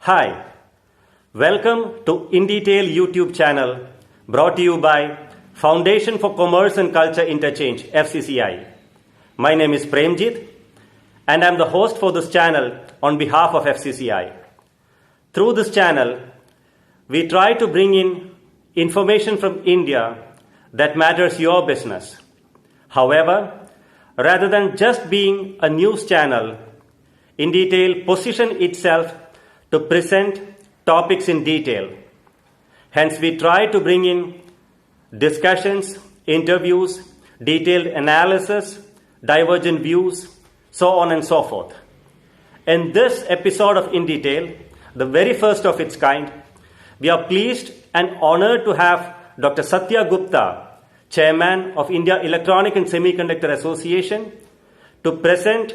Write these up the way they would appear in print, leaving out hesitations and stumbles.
Hi, welcome to In Detail YouTube channel brought to you by Foundation for Commerce and Culture Interchange, FCCI. My name is Premjit and I'm the host for this channel on behalf of FCCI. Through this channel, we try to bring in information from India that matters your business. However, rather than just being a news channel, In Detail positions itself to present topics in detail. Hence, we try to bring in discussions, interviews, detailed analysis, divergent views, so on and so forth. In this episode of In Detail, the very first of its kind, we are pleased and honored to have Dr. Satya Gupta, Chairman of India Electronic and Semiconductor Association, to present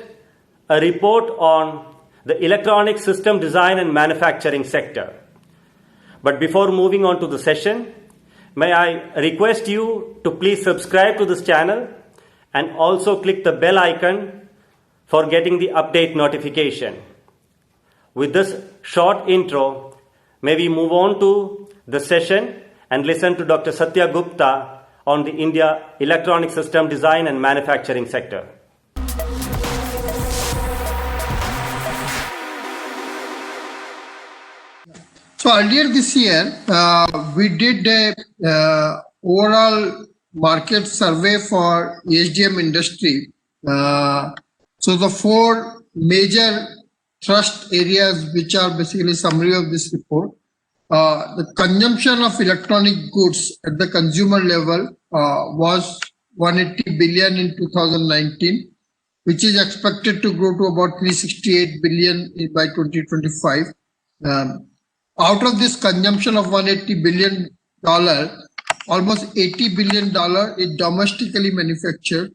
a report on the electronic system design and manufacturing sector. But before moving on to the session, may I request you to please subscribe to this channel and also click the bell icon for getting the update notification. With this short intro, may we move on to the session and listen to Dr. Satya Gupta on the India electronic system design and manufacturing sector. So earlier this year, we did a overall market survey for ESDM industry. So the four major thrust areas, which are basically summary of this report, the consumption of electronic goods at the consumer level was 180 billion in 2019, which is expected to grow to about 368 billion by 2025. Out of this consumption of $180 billion, almost $80 billion is domestically manufactured,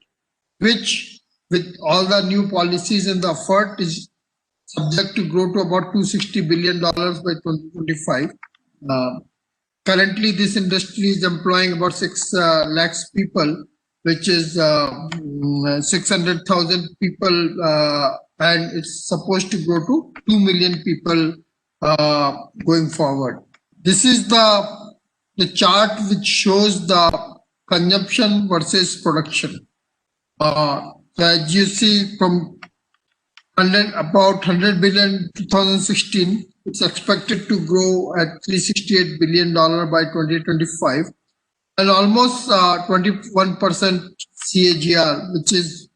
which with all the new policies and the effort is subject to grow to about $260 billion by 2025. Currently, this industry is employing about 6 lakhs people, which is 600,000 people, and it's supposed to grow to 2 million people going forward. This is the chart which shows the consumption versus production. So as you see, from about 100 billion in 2016, it's expected to grow at $368 billion by 2025, and almost 21% CAGR, which is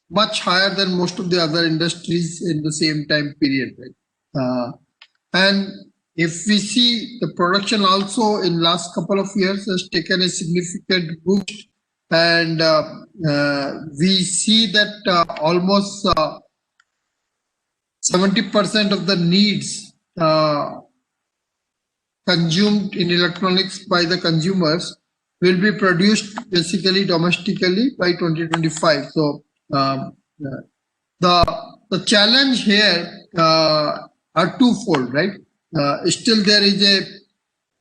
much higher than most of the other industries in the same time period. Right? And if we see the production also in last couple of years has taken a significant boost, and we see that almost 70% of the needs consumed in electronics by the consumers will be produced basically domestically by 2025. So the challenge here are twofold, right? Still there is a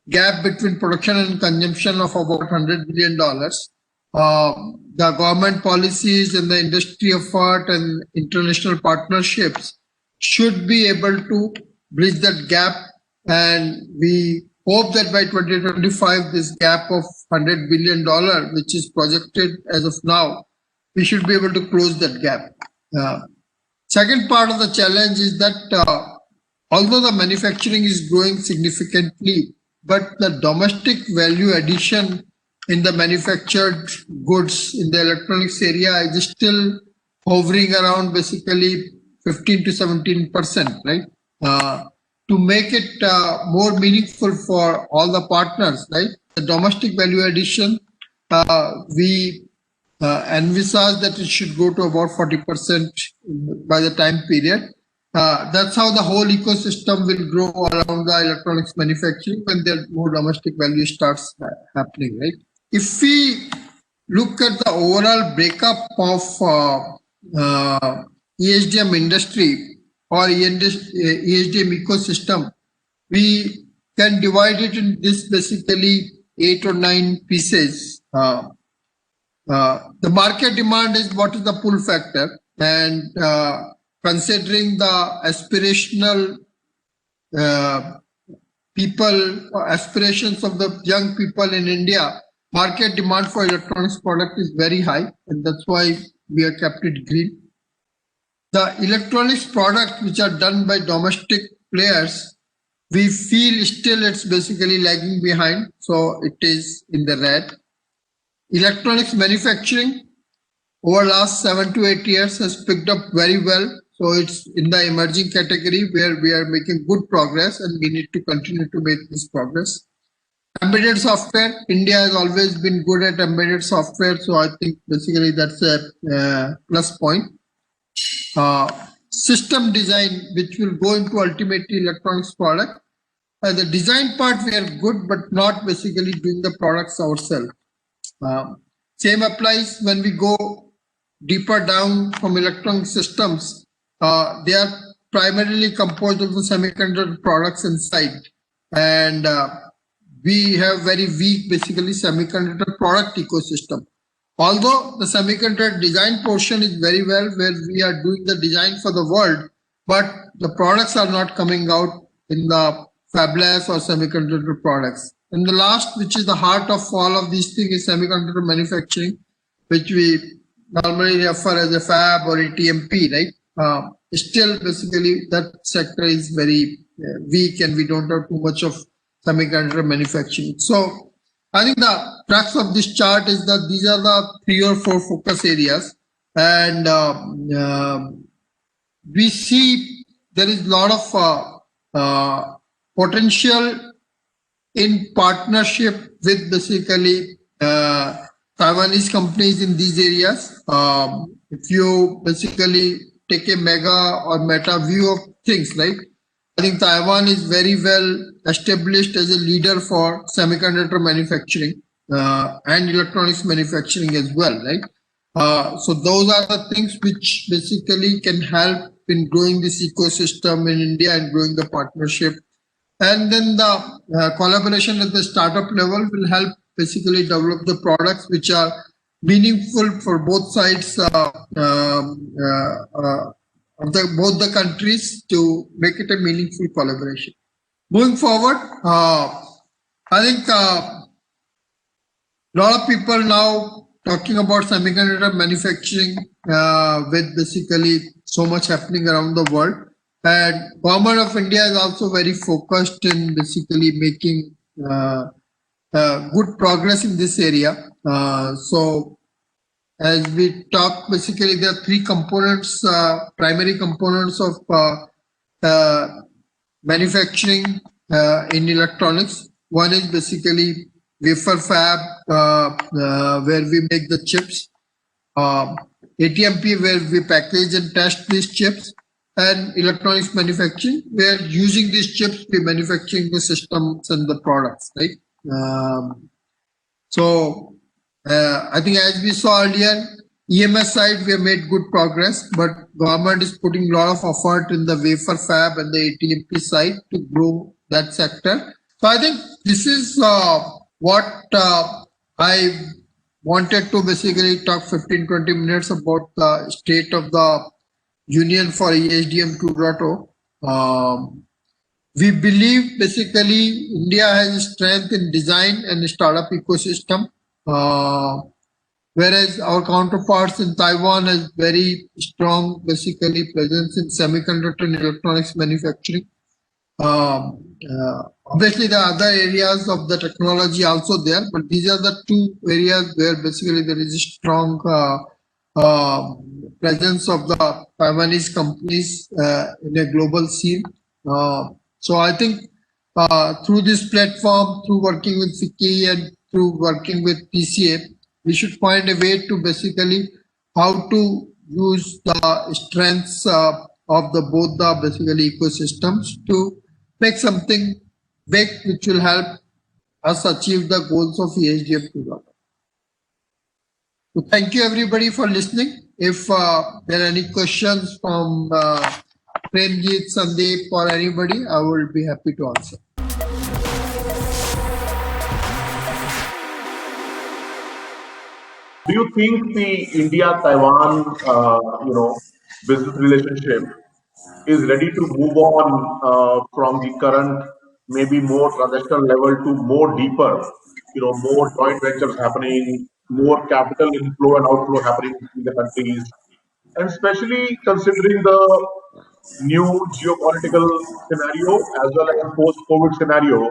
gap between production and consumption of about $100 billion. The government policies and the industry effort and international partnerships should be able to bridge that gap, and we hope that by 2025 this gap of $100 billion, which is projected as of now, we should be able to close that gap. Second part of the challenge is that although the manufacturing is growing significantly, but the domestic value addition in the manufactured goods in the electronics area is still hovering around basically 15 to 17%, right? To make it more meaningful for all the partners, right? The domestic value addition, we envisage that it should go to about 40% by the time period. That's how the whole ecosystem will grow around the electronics manufacturing when there more domestic value starts happening, right? If we look at the overall breakup of ESDM industry or ESDM ecosystem, we can divide it in this basically 8 or 9 pieces. The market demand is what is the pull factor, and considering the aspirational people, aspirations of the young people in India, market demand for electronics product is very high, and that's why we have kept it green. The electronics product which are done by domestic players, we feel still it's basically lagging behind, so it is in the red. Electronics manufacturing over last 7 to 8 years has picked up very well. So it's in the emerging category where we are making good progress, and we need to continue to make this progress. Embedded software, India has always been good at embedded software. So I think basically that's a plus point. System design, which will go into ultimately electronics product. The design part we are good, but not basically doing the products ourselves. Same applies when we go deeper down from electronic systems. They are primarily composed of the semiconductor products inside, and we have very weak basically semiconductor product ecosystem. Although the semiconductor design portion is very well where we are doing the design for the world, but the products are not coming out in the fabless or semiconductor products. And the last, which is the heart of all of these things, is semiconductor manufacturing, which we normally refer as a fab or a TMP, right? Still, basically, that sector is very weak, and we don't have too much of semiconductor manufacturing. So, I think the crux of this chart is that these are the 3 or 4 focus areas, and we see there is a lot of potential in partnership with basically Taiwanese companies in these areas. If you basically take a mega or meta view of things, right? I think Taiwan is very well established as a leader for semiconductor manufacturing and electronics manufacturing as well, right? So those are the things which basically can help in growing this ecosystem in India and growing the partnership. And then the collaboration at the startup level will help basically develop the products which are meaningful for both sides of both the countries to make it a meaningful collaboration. Moving forward, I think a lot of people now talking about semiconductor manufacturing with basically so much happening around the world. And Government of India is also very focused in basically making good progress in this area. So as we talk, basically there are 3 components, primary components of manufacturing in electronics. One is basically wafer fab, where we make the chips, ATMP, where we package and test these chips, and electronics manufacturing, where using these chips we manufacturing the systems and the products, right? So I think as we saw earlier, EMS side we have made good progress, but government is putting a lot of effort in the wafer fab and the ATMP side to grow that sector. So I think this is what I wanted to basically talk 15-20 minutes about the state of the union for ESDM 2.0. We believe basically India has strength in design and startup ecosystem, whereas our counterparts in Taiwan has very strong basically presence in semiconductor and electronics manufacturing. Obviously, there are other areas of the technology also there, but these are the 2 areas where basically there is a strong presence of the Taiwanese companies in a global scene. So I think through this platform, through working with FICCI and through working with PCA, we should find a way to basically how to use the strengths of the both the basically ecosystems to make something big which will help us achieve the goals of ESDM 2.0. So thank you everybody for listening. If there are any questions from Premjit, Sandeep or anybody, I will be happy to answer. Do you think the India-Taiwan, business relationship is ready to move on from the current maybe more transactional level to more deeper, more joint ventures happening, more capital inflow and outflow happening in the countries, and especially considering the new geopolitical scenario as well as post-COVID scenario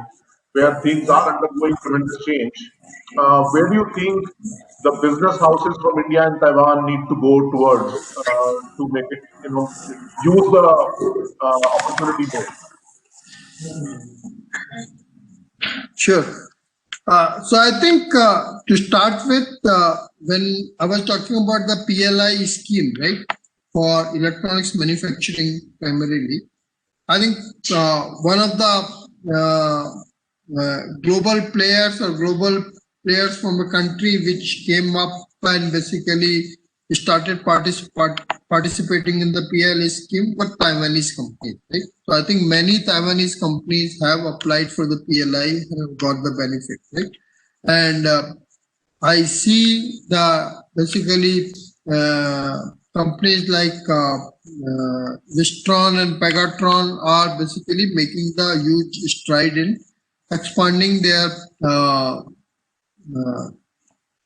where things are undergoing tremendous change. Where do you think the business houses from India and Taiwan need to go towards to make it, use the opportunity more? Sure. So I think to start with, when I was talking about the PLI scheme, right, for electronics manufacturing primarily, I think one of the global players or global players from a country which came up and basically started participating in the PLI scheme were Taiwanese companies, right? So I think many Taiwanese companies have applied for the PLI and have got the benefit, right? And I see the basically companies like Wistron and Pegatron are basically making the huge stride in expanding their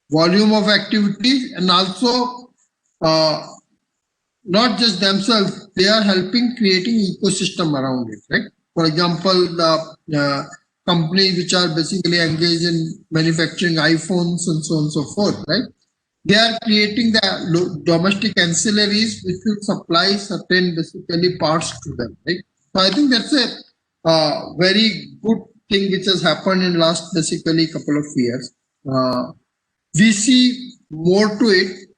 volume of activities, and also not just themselves, they are helping creating ecosystem around it, right? For example, the companies which are basically engaged in manufacturing iPhones and so on and so forth, right? They are creating the domestic ancillaries which will supply certain basically parts to them, right? So I think that's a very good thing which has happened in last basically couple of years. We see more to it.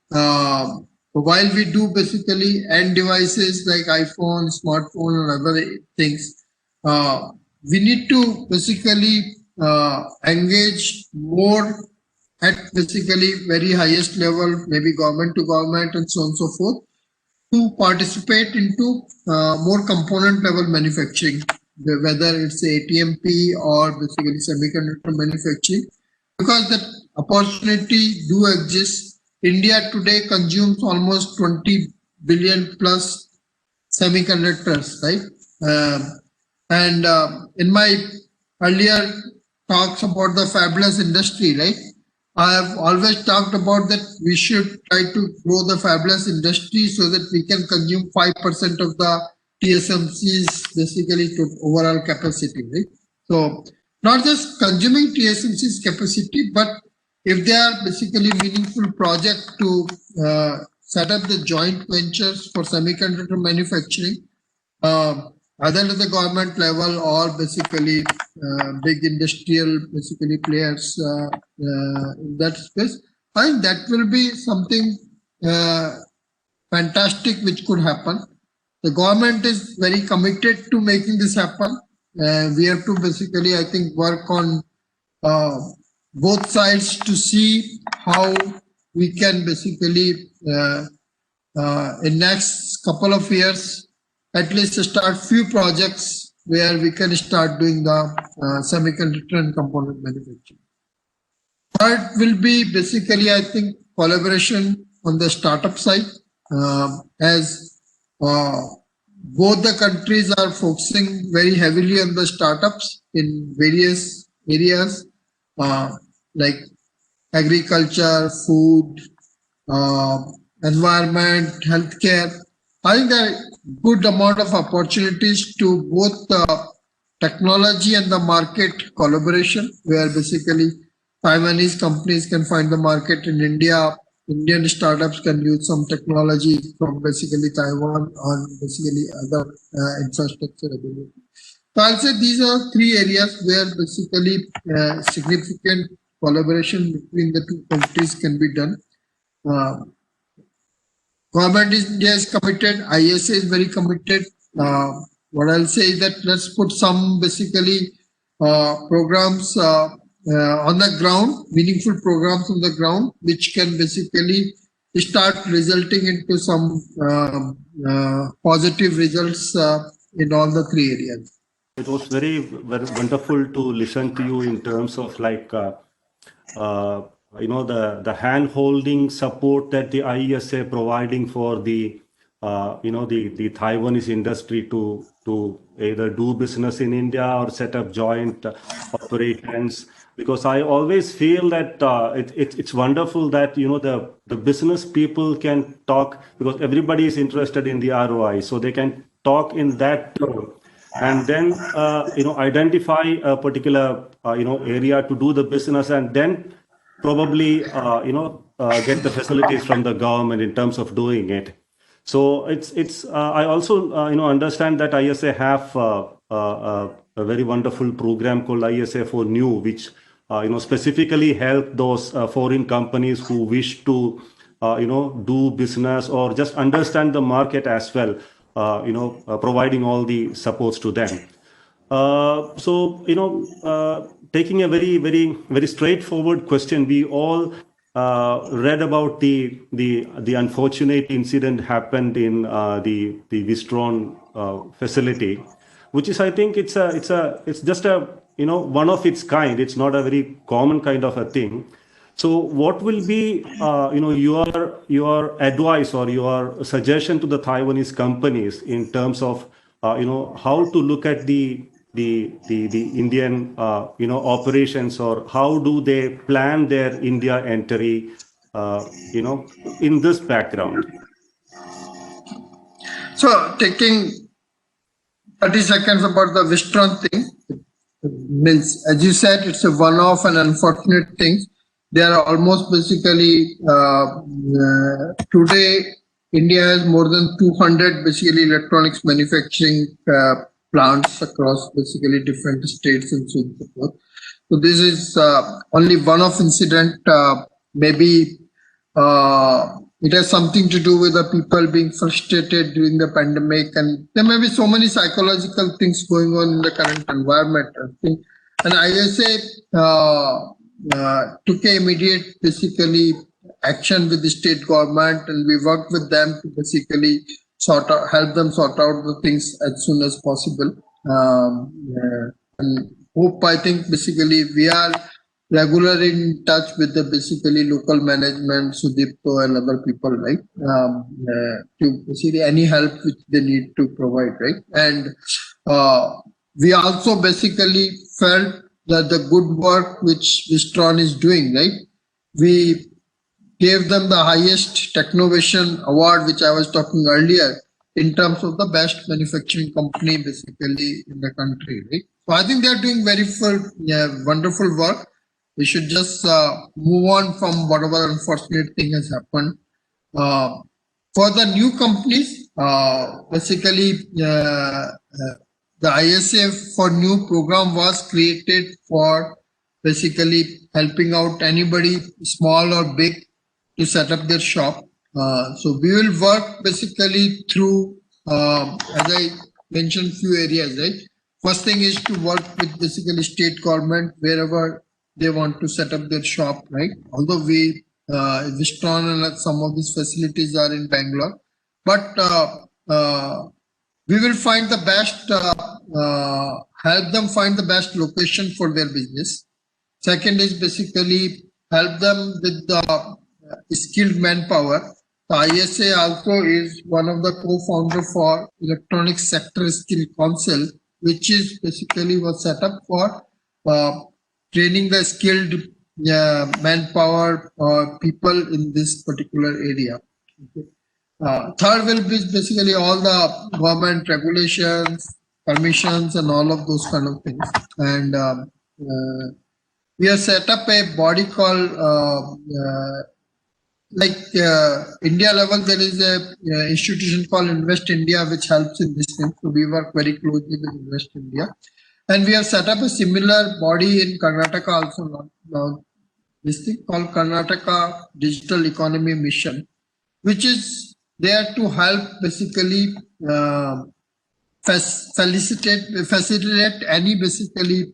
While we do basically end devices like iPhone, smartphone, and other things, we need to basically engage more at basically very highest level, maybe government to government and so on and so forth, to participate into more component level manufacturing, whether it's ATMP or basically semiconductor manufacturing, because that opportunity do exist. India today consumes almost 20 billion plus semiconductors, right? And in my earlier talks about the fabless industry, right? I have always talked about that we should try to grow the fabless industry so that we can consume 5% of the TSMC's basically to overall capacity, right? So not just consuming TSMC's capacity, but if there are basically meaningful projects to set up the joint ventures for semiconductor manufacturing, either at the government level or basically big industrial basically players in that space, I think that will be something fantastic which could happen. The government is very committed to making this happen. We have to basically, I think, work on both sides to see how we can basically in next couple of years at least start few projects where we can start doing the semiconductor and component manufacturing. Third will be basically, I think, collaboration on the startup side, as both the countries are focusing very heavily on the startups in various areas like agriculture, food, environment, healthcare. I think there are good amount of opportunities to both the technology and the market collaboration, where basically Taiwanese companies can find the market in India. Indian startups can use some technology from basically Taiwan on basically other infrastructure ability. So I'll say these are three areas where basically significant collaboration between the two countries can be done. Government is India is committed. ISA is very committed. What I'll say is that let's put some basically programs on the ground, meaningful programs on the ground, which can basically start resulting into some positive results in all the three areas. It was very wonderful to listen to you in terms of like, the hand-holding support that the ISA providing for the the Taiwanese industry to either do business in India or set up joint operations. Because I always feel that it's wonderful that the business people can talk, because everybody is interested in the ROI, so they can talk in that tone, and then identify a particular area to do the business, and then probably get the facilities from the government in terms of doing it. So it's I also understand that ISA have a very wonderful program called ISA for New, which specifically help those foreign companies who wish to do business or just understand the market as well, providing all the supports to them. Taking a very, very, very straightforward question, we all read about the unfortunate incident happened in the Wistron facility, which is, I think, it's just a one of its kind. It's not a very common kind of a thing. So, what will be your advice or your suggestion to the Taiwanese companies in terms of how to look at the Indian operations, or how do they plan their India entry in this background? So, taking 30 seconds about the Wistron thing, means, as you said, it's a one-off and unfortunate thing. They are almost basically today India has more than 200 basically electronics manufacturing plants across basically different states and so forth. So this is only one-off incident. Maybe it has something to do with the people being frustrated during the pandemic, and there may be so many psychological things going on in the current environment, I think. And ISA took an immediate basically action with the state government, and we worked with them to basically help them sort out the things as soon as possible. And hope, I think basically we are regularly in touch with the basically local management, Sudipto and other people, right? To basically any help which they need to provide, right? And we also basically felt that the good work which Wistron is doing, right? We gave them the highest Technovation award, which I was talking earlier, in terms of the best manufacturing company basically in the country, right? So I think they are doing very wonderful work. We should just move on from whatever unfortunate thing has happened. For the new companies, basically the ISA for New program was created for basically helping out anybody, small or big, to set up their shop. So we will work basically through, as I mentioned, few areas, right? First thing is to work with basically state government wherever they want to set up their shop, right? Although Wistron and some of these facilities are in Bangalore, but we will find the best, help them find the best location for their business. Second is basically help them with the skilled manpower. The ISA also is one of the co-founder for Electronic Sector Skill Council, which is basically was set up for training the skilled manpower people in this particular area. Okay. Third will be basically all the government regulations, permissions, and all of those kind of things. And we have set up a body called India level. There is a institution called Invest India which helps in this thing. So we work very closely with Invest India, and we have set up a similar body in Karnataka also. Now this thing called Karnataka Digital Economy Mission, which is there to help basically facilitate any basically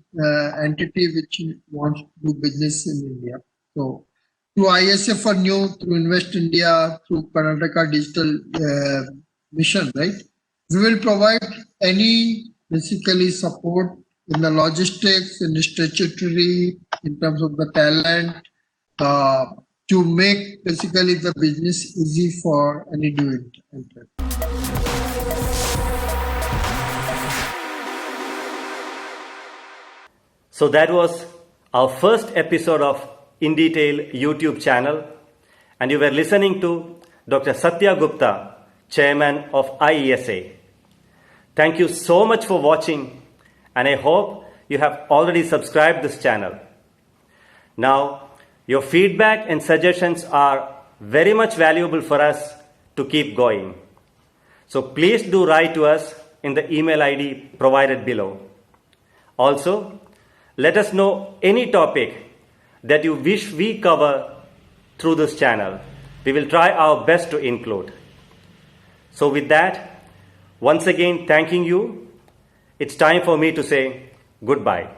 entity which wants to do business in India. So through ISA for New, through Invest India, through Karnataka Digital Mission, right? We will provide any basically support in the logistics, in the statutory, in terms of the talent, to make basically the business easy for any new entrant. So that was our first episode of In Detail YouTube channel, and you were listening to Dr. Satya Gupta, Chairman of IESA. Thank you so much for watching, and I hope you have already subscribed this channel. Now, your feedback and suggestions are very much valuable for us to keep going. So please do write to us in the email ID provided below. Also, let us know any topic that you wish we cover through this channel. We will try our best to include. So with that, once again thanking you, it's time for me to say goodbye.